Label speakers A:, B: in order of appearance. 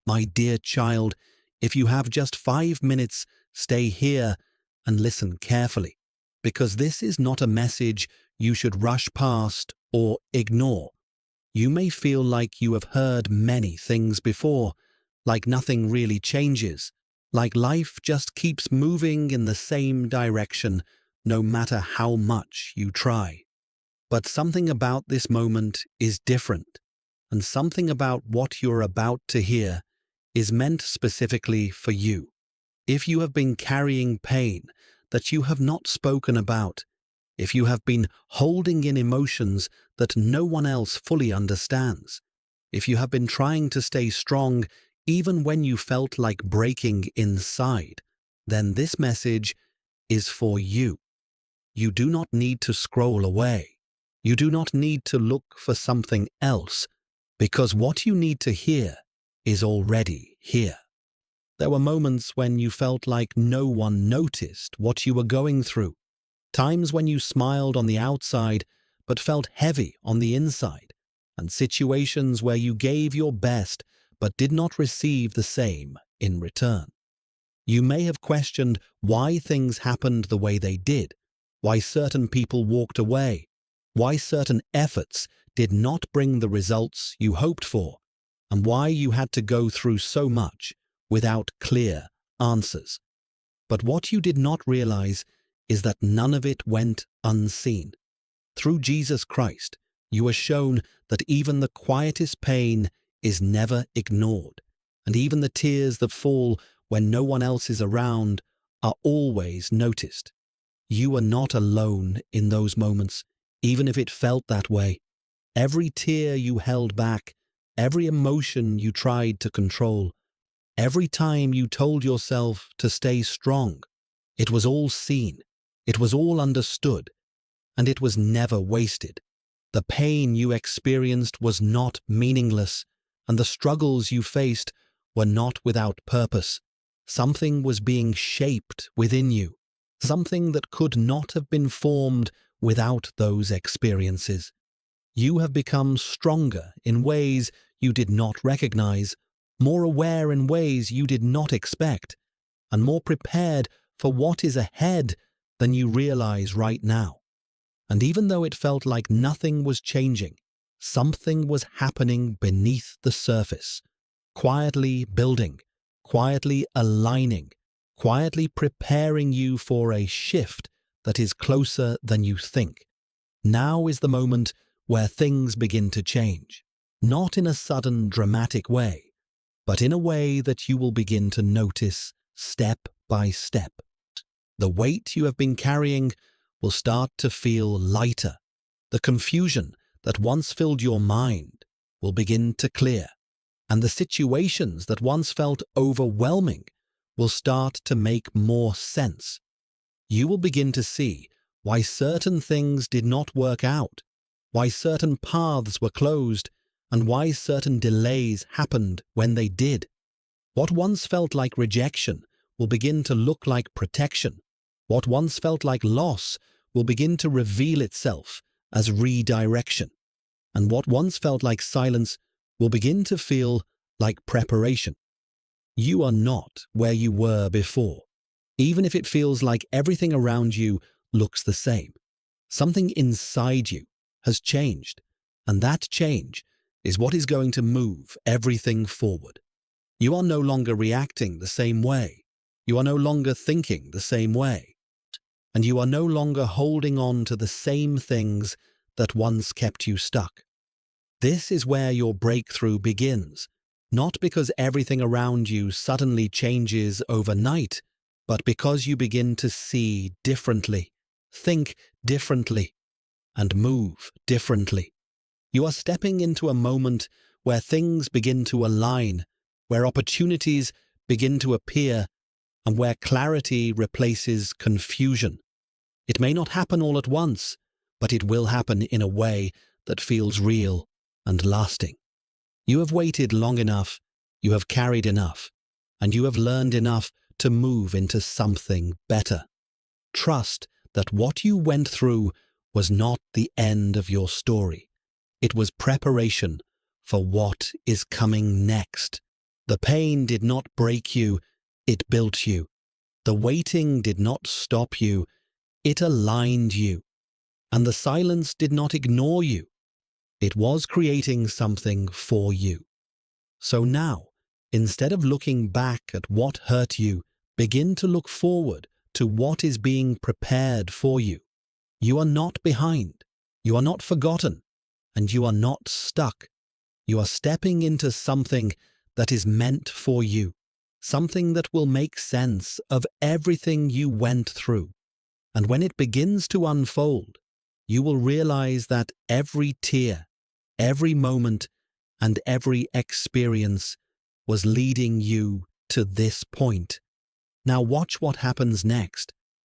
A: My dear child, if you have just 5 minutes, stay here and listen carefully, because this is not a message you should rush past or ignore. You may feel like you have heard many things before, like nothing really changes, like life just keeps moving in the same direction no matter how much you try. But something about this moment is different, and something about what you're about to hear is meant specifically for you. If you have been carrying pain that you have not spoken about, if you have been holding in emotions that no one else fully understands, if you have been trying to stay strong even when you felt like breaking inside, then this message is for you. You do not need to scroll away. You do not need to look for something else, because what you need to hear is already here. There were moments when you felt like no one noticed what you were going through, times when you smiled on the outside but felt heavy on the inside, and situations where you gave your best but did not receive the same in return. You may have questioned why things happened the way they did, why certain people walked away, why certain efforts did not bring the results you hoped for, and why you had to go through so much without clear answers. But what you did not realize is that none of it went unseen. Through Jesus Christ, you are shown that even the quietest pain is never ignored, and even the tears that fall when no one else is around are always noticed. You are not alone in those moments, even if it felt that way. Every tear you held back, every emotion you tried to control, every time you told yourself to stay strong, it was all seen, it was all understood, and it was never wasted. The pain you experienced was not meaningless, and the struggles you faced were not without purpose. Something was being shaped within you, something that could not have been formed without those experiences. You have become stronger in ways you did not recognize, more aware in ways you did not expect, and more prepared for what is ahead than you realize right now. And even though it felt like nothing was changing, something was happening beneath the surface, quietly building, quietly aligning, quietly preparing you for a shift that is closer than you think. Now is the moment where things begin to change, not in a sudden dramatic way, but in a way that you will begin to notice step by step. The weight you have been carrying will start to feel lighter. The confusion that once filled your mind will begin to clear, and the situations that once felt overwhelming will start to make more sense. You will begin to see why certain things did not work out, why certain paths were closed, and why certain delays happened when they did. What once felt like rejection will begin to look like protection. What once felt like loss will begin to reveal itself as redirection. And what once felt like silence will begin to feel like preparation. You are not where you were before, even if it feels like everything around you looks the same. Something inside you has changed, and that change is what is going to move everything forward. You are no longer reacting the same way. You are no longer thinking the same way. And you are no longer holding on to the same things that once kept you stuck. This is where your breakthrough begins, not because everything around you suddenly changes overnight, but because you begin to see differently, think differently, and move differently. You are stepping into a moment where things begin to align, where opportunities begin to appear, and where clarity replaces confusion. It may not happen all at once, but it will happen in a way that feels real and lasting. You have waited long enough, you have carried enough, and you have learned enough to move into something better. Trust that what you went through was not the end of your story. It was preparation for what is coming next. The pain did not break you, it built you. The waiting did not stop you, it aligned you. And the silence did not ignore you. It was creating something for you. So now, instead of looking back at what hurt you, begin to look forward to what is being prepared for you. You are not behind. You are not forgotten. And you are not stuck. You are stepping into something that is meant for you. Something that will make sense of everything you went through. And when it begins to unfold, you will realize that every tear, every moment, and every experience was leading you to this point. Now watch what happens next.